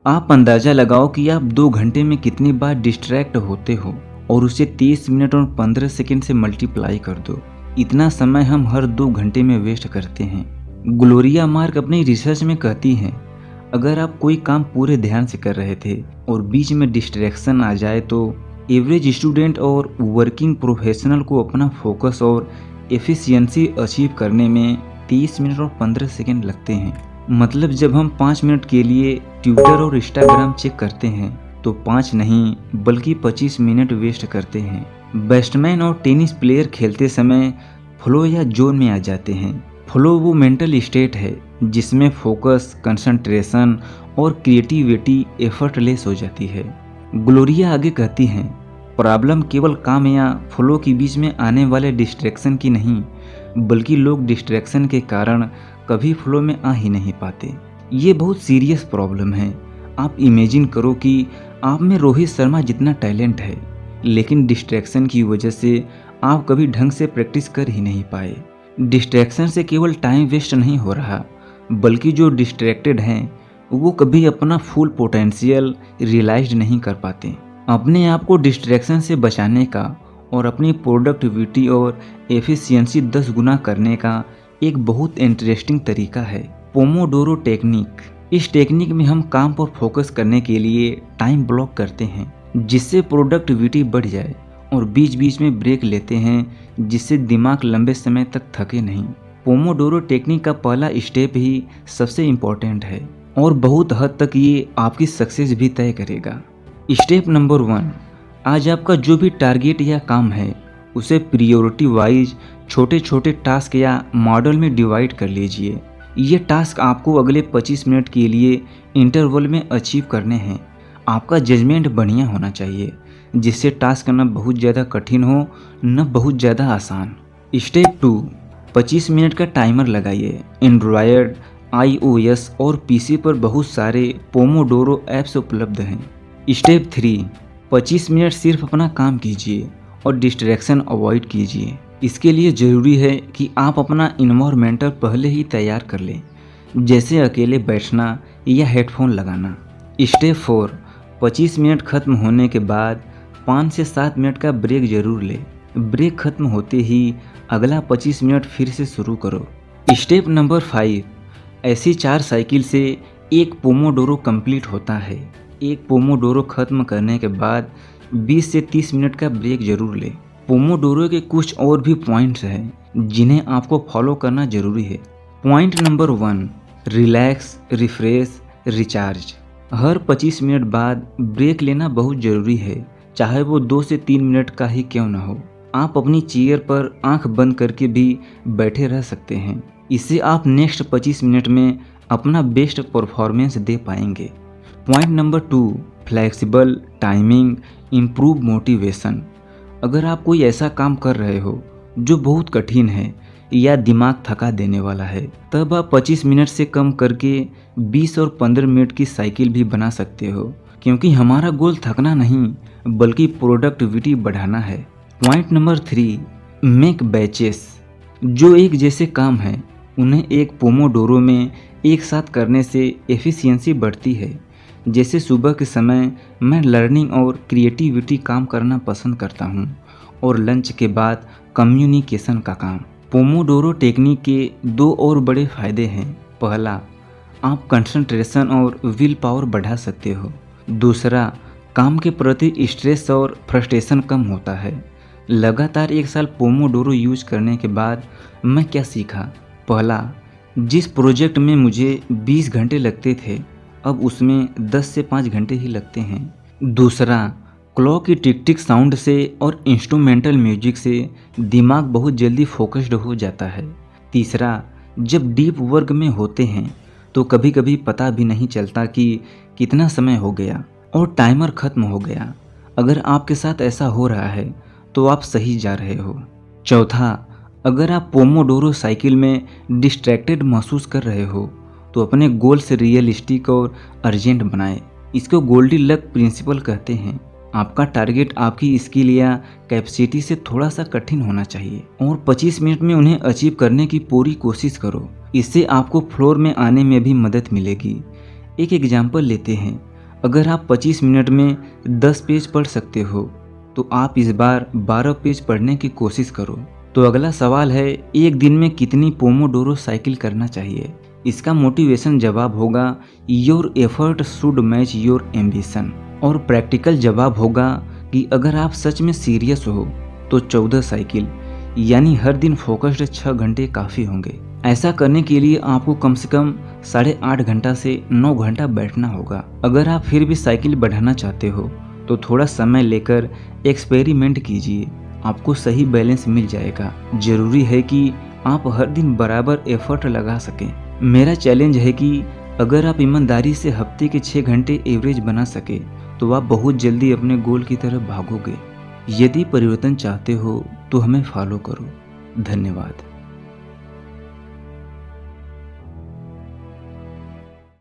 आप अंदाज़ा लगाओ कि आप 2 घंटे में कितनी बार डिस्ट्रैक्ट होते हो और उसे 30 मिनट और 15 सेकंड से मल्टीप्लाई कर दो। इतना समय हम हर 2 घंटे में वेस्ट करते हैं। ग्लोरिया मार्क अपनी रिसर्च में कहती हैं, अगर आप कोई काम पूरे ध्यान से कर रहे थे और बीच में डिस्ट्रैक्शन आ जाए तो एवरेज स्टूडेंट और वर्किंग प्रोफेशनल को अपना फोकस और एफिशिएंसी अचीव करने में 30 मिनट और 15 सेकंड लगते हैं। मतलब जब हम 5 मिनट के लिए ट्विटर और इंस्टाग्राम चेक करते हैं तो 5 नहीं बल्कि 25 मिनट वेस्ट करते हैं। बैट्समैन और टेनिस प्लेयर खेलते समय फ्लो या जोन में आ जाते हैं। फ्लो वो मेंटल स्टेट है जिसमें फोकस, कंसंट्रेशन और क्रिएटिविटी एफर्टलेस हो जाती है। ग्लोरिया आगे कहती हैं, प्रॉब्लम केवल काम या फ्लो के बीच में आने वाले डिस्ट्रैक्शन की नहीं, बल्कि लोग डिस्ट्रैक्शन के कारण कभी फ्लो में आ ही नहीं पाते। ये बहुत सीरियस प्रॉब्लम है। आप इमेजिन करो कि आप में रोहित शर्मा जितना टैलेंट है, लेकिन डिस्ट्रैक्शन की वजह से आप कभी ढंग से प्रैक्टिस कर ही नहीं पाए। डिस्ट्रैक्शन से केवल टाइम वेस्ट नहीं हो रहा, बल्कि जो डिस्ट्रैक्टेड हैं वो कभी अपना फुल पोटेंशियल रियलाइज नहीं कर पाते। अपने आप को डिस्ट्रैक्शन से बचाने का और अपनी प्रोडक्टिविटी और एफिशिएंसी 10 गुना करने का एक बहुत इंटरेस्टिंग तरीका है पोमोडोरो टेक्निक। इस टेक्निक में हम काम पर फोकस करने के लिए टाइम ब्लॉक करते हैं जिससे प्रोडक्टिविटी बढ़ जाए और बीच बीच में ब्रेक लेते हैं जिससे दिमाग लंबे समय तक थके नहीं। पोमोडोरो टेक्निक का पहला स्टेप ही सबसे इम्पोर्टेंट है और बहुत हद तक ये आपकी सक्सेस भी तय करेगा। स्टेप नंबर 1, आज आपका जो भी टारगेट या काम है उसे प्रियोरिटी वाइज छोटे छोटे टास्क या मॉडल में डिवाइड कर लीजिए। ये टास्क आपको अगले 25 मिनट के लिए इंटरवल में अचीव करने हैं। आपका जजमेंट बढ़िया होना चाहिए जिससे टास्क न बहुत ज़्यादा कठिन हो न बहुत ज़्यादा आसान। स्टेप 2, 25 मिनट का टाइमर लगाइए। एंड्रॉयड, iOS और पीसी पर बहुत सारे पोमोडोरो ऐप्स उपलब्ध हैं। स्टेप 3, 25 मिनट सिर्फ अपना काम कीजिए और डिस्ट्रैक्शन अवॉइड कीजिए। इसके लिए ज़रूरी है कि आप अपना इन्वायरमेंटल पहले ही तैयार कर लें, जैसे अकेले बैठना या हेडफोन लगाना। स्टेप 4, 25 मिनट खत्म होने के बाद 5 से 7 मिनट का ब्रेक जरूर लें। ब्रेक खत्म होते ही अगला 25 मिनट फिर से शुरू करो। स्टेप नंबर 5, ऐसी 4 साइकिल से एक पोमोडोरो कंप्लीट होता है। एक पोमोडोरो खत्म करने के बाद 20 से 30 मिनट का ब्रेक जरूर लें। पोमोडोरो के कुछ और भी पॉइंट्स हैं जिन्हें आपको फॉलो करना जरूरी है। Point number 1, relax, refresh, recharge. हर 25 मिनट बाद ब्रेक लेना बहुत ज़रूरी है, चाहे वो 2 से 3 मिनट का ही क्यों ना हो। आप अपनी चेयर पर आंख बंद करके भी बैठे रह सकते हैं। इससे आप नेक्स्ट 25 मिनट में अपना बेस्ट परफॉर्मेंस दे पाएंगे। Point number 2, flexible timing, improve motivation. अगर आप कोई ऐसा काम कर रहे हो जो बहुत कठिन है या दिमाग थका देने वाला है, तब आप 25 मिनट से कम करके 20 और 15 मिनट की साइकिल भी बना सकते हो, क्योंकि हमारा गोल थकना नहीं बल्कि प्रोडक्टिविटी बढ़ाना है। Point number 3, make batches. जो एक जैसे काम है उन्हें एक पोमोडोरो में एक साथ करने से एफिशिएंसी बढ़ती है। जैसे सुबह के समय मैं लर्निंग और क्रिएटिविटी काम करना पसंद करता हूँ और लंच के बाद कम्युनिकेशन का काम। पोमोडोरो टेक्निक के 2 और बड़े फायदे हैं। पहला, आप कंसंट्रेशन और विल पावर बढ़ा सकते हो। दूसरा, काम के प्रति स्ट्रेस और फ्रस्ट्रेशन कम होता है। लगातार 1 साल पोमोडोरो यूज करने के बाद मैं क्या सीखा? पहला, जिस प्रोजेक्ट में मुझे 20 घंटे लगते थे अब उसमें 10 से 5 घंटे ही लगते हैं। दूसरा, क्लॉक की टिक टिक साउंड से और इंस्ट्रूमेंटल म्यूजिक से दिमाग बहुत जल्दी फोकस्ड हो जाता है। तीसरा, जब डीप वर्क में होते हैं तो कभी कभी पता भी नहीं चलता कि कितना समय हो गया और टाइमर खत्म हो गया। अगर आपके साथ ऐसा हो रहा है तो आप सही जा रहे हो। चौथा, अगर आप पोमोडोरो साइकिल में डिस्ट्रैक्टेड महसूस कर रहे हो तो अपने गोल से रियलिस्टिक और अर्जेंट बनाएं। इसको गोल्डी लक प्रिंसिपल कहते हैं। आपका टारगेट आपकी स्किल या कैपेसिटी से थोड़ा सा कठिन होना चाहिए और 25 मिनट में उन्हें अचीव करने की पूरी कोशिश करो। इससे आपको फ्लोर में आने में भी मदद मिलेगी। एक एग्जाम्पल लेते हैं। अगर आप 25 मिनट में 10 पेज पढ़ सकते हो तो आप इस बार 12 पेज पढ़ने की कोशिश करो। तो अगला सवाल है, एक दिन में कितनी पोमोडोरो साइकिल करना चाहिए? इसका मोटिवेशन जवाब होगा your effort should match your ambition. और प्रैक्टिकल जवाब होगा कि अगर आप सच में सीरियस हो तो 14 साइकिल यानी हर दिन फोकस्ड 6 घंटे काफ़ी होंगे। ऐसा करने के लिए आपको कम से कम 8.5 घंटा से 9 घंटा बैठना होगा। अगर आप फिर भी साइकिल बढ़ाना चाहते हो तो थोड़ा समय लेकर एक्सपेरिमेंट कीजिए, आपको सही बैलेंस मिल जाएगा। जरूरी है कि आप हर दिन बराबर एफर्ट लगा सकें। मेरा चैलेंज है कि अगर आप ईमानदारी से हफ्ते के 6 घंटे एवरेज बना सके तो आप बहुत जल्दी अपने गोल की तरफ भागोगे। यदि परिवर्तन चाहते हो तो हमें फॉलो करो। धन्यवाद।